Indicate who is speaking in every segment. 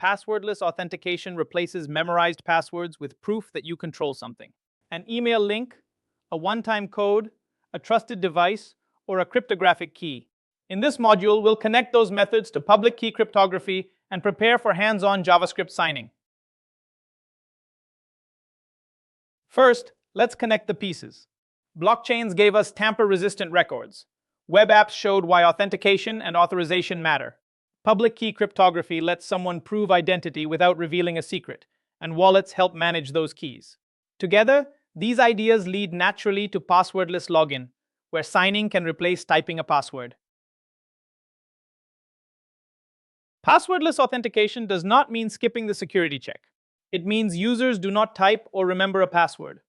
Speaker 1: Passwordless authentication replaces memorized passwords with proof that you control something. An email link, a one-time code, a trusted device, or a cryptographic key. In this module, we'll connect those methods to public key cryptography and prepare for hands-on JavaScript signing. First, let's connect the pieces. Blockchains gave us tamper-resistant records. Web apps showed why authentication and authorization matter. Public key cryptography lets someone prove identity without revealing a secret, and wallets help manage those keys. Together, these ideas lead naturally to passwordless login, where signing can replace typing a password. Passwordless authentication does not mean skipping the security check. It means users do not type or remember a password.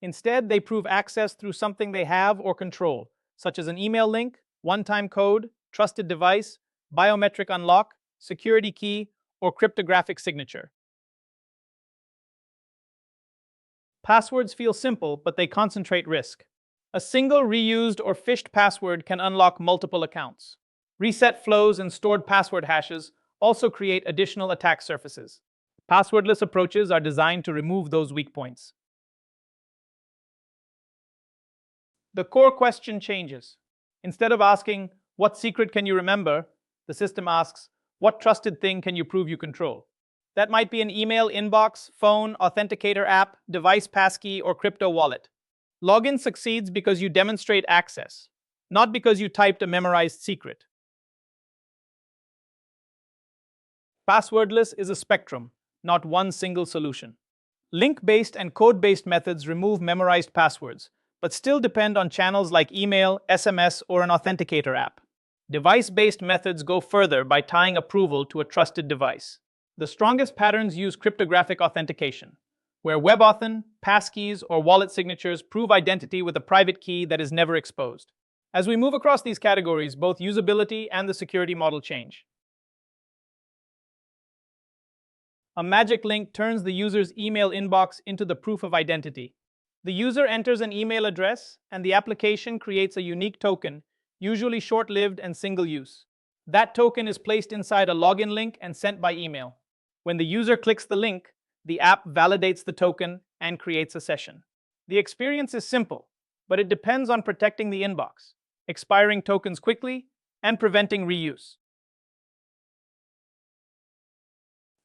Speaker 1: Instead, they prove access through something they have or control, such as an email link, one-time code, trusted device, biometric unlock, security key, or cryptographic signature. Passwords feel simple, but they concentrate risk. A single reused or phished password can unlock multiple accounts. Reset flows and stored password hashes also create additional attack surfaces. Passwordless approaches are designed to remove those weak points. The core question changes. Instead of asking, "What secret can you remember?" the system asks, "What trusted thing can you prove you control?" That might be an email inbox, phone, authenticator app, device passkey, or crypto wallet. Login succeeds because you demonstrate access, not because you typed a memorized secret. Passwordless is a spectrum, not one single solution. Link-based and code-based methods remove memorized passwords, but still depend on channels like email, SMS, or an authenticator app. Device-based methods go further by tying approval to a trusted device. The strongest patterns use cryptographic authentication, where WebAuthn, Passkeys, or wallet signatures prove identity with a private key that is never exposed. As we move across these categories, both usability and the security model change. A magic link turns the user's email inbox into the proof of identity. The user enters an email address, and the application creates a unique token, usually short-lived and single-use. That token is placed inside a login link and sent by email. When the user clicks the link, the app validates the token and creates a session. The experience is simple, but it depends on protecting the inbox, expiring tokens quickly, and preventing reuse.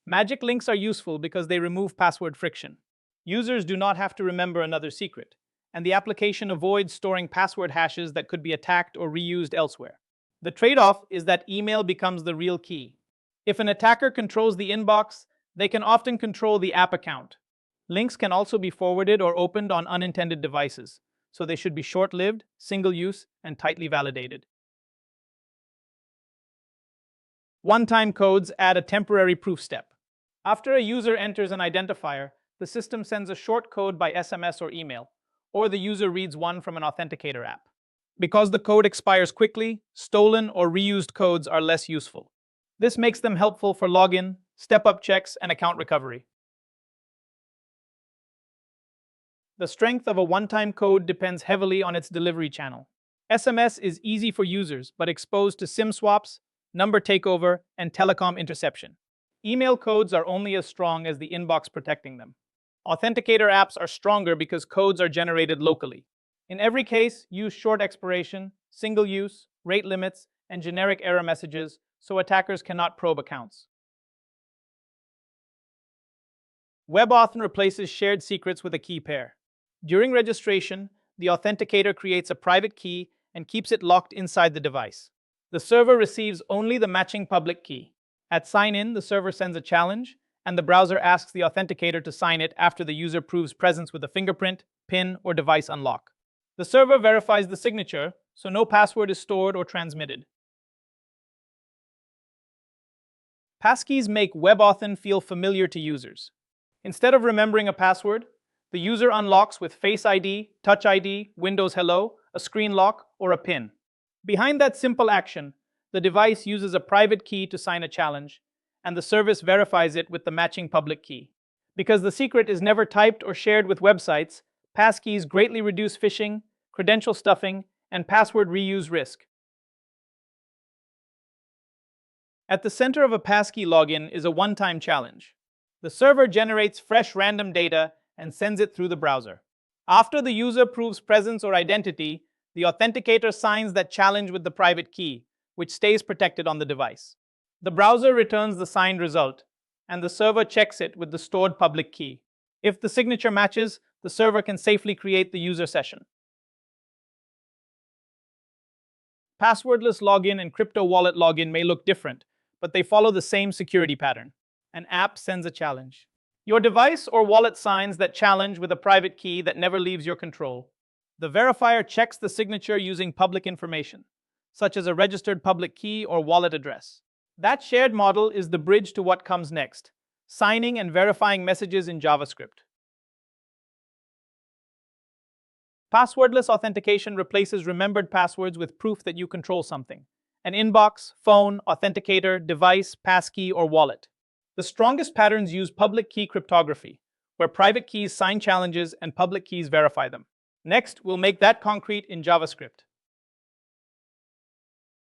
Speaker 1: Magic links are useful because they remove password friction. Users do not have to remember another secret, and the application avoids storing password hashes that could be attacked or reused elsewhere. The trade-off is that email becomes the real key. If an attacker controls the inbox, they can often control the app account. Links can also be forwarded or opened on unintended devices, so they should be short-lived, single-use, and tightly validated. One-time codes add a temporary proof step. After a user enters an identifier, the system sends a short code by SMS or email, or the user reads one from an authenticator app. Because the code expires quickly, stolen or reused codes are less useful. This makes them helpful for login, step-up checks, and account recovery. The strength of a one-time code depends heavily on its delivery channel. SMS is easy for users, but exposed to SIM swaps, number takeover, and telecom interception. Email codes are only as strong as the inbox protecting them. Authenticator apps are stronger because codes are generated locally. In every case, use short expiration, single use, rate limits, and generic error messages so attackers cannot probe accounts. WebAuthn replaces shared secrets with a key pair. During registration, the authenticator creates a private key and keeps it locked inside the device. The server receives only the matching public key. At sign-in, the server sends a challenge, and the browser asks the authenticator to sign it after the user proves presence with a fingerprint, PIN, or device unlock. The server verifies the signature, so no password is stored or transmitted. Passkeys make WebAuthn feel familiar to users. Instead of remembering a password, the user unlocks with Face ID, Touch ID, Windows Hello, a screen lock, or a PIN. Behind that simple action, the device uses a private key to sign a challenge, and the service verifies it with the matching public key. Because the secret is never typed or shared with websites, passkeys greatly reduce phishing, credential stuffing, and password reuse risk. At the center of a passkey login is a one-time challenge. The server generates fresh random data and sends it through the browser. After the user proves presence or identity, the authenticator signs that challenge with the private key, which stays protected on the device. The browser returns the signed result, and the server checks it with the stored public key. If the signature matches, the server can safely create the user session. Passwordless login and crypto wallet login may look different, but they follow the same security pattern. An app sends a challenge. Your device or wallet signs that challenge with a private key that never leaves your control. The verifier checks the signature using public information, such as a registered public key or wallet address. That shared model is the bridge to what comes next: signing and verifying messages in JavaScript. Passwordless authentication replaces remembered passwords with proof that you control something: an inbox, phone, authenticator, device, passkey, or wallet. The strongest patterns use public key cryptography, where private keys sign challenges and public keys verify them. Next, we'll make that concrete in JavaScript.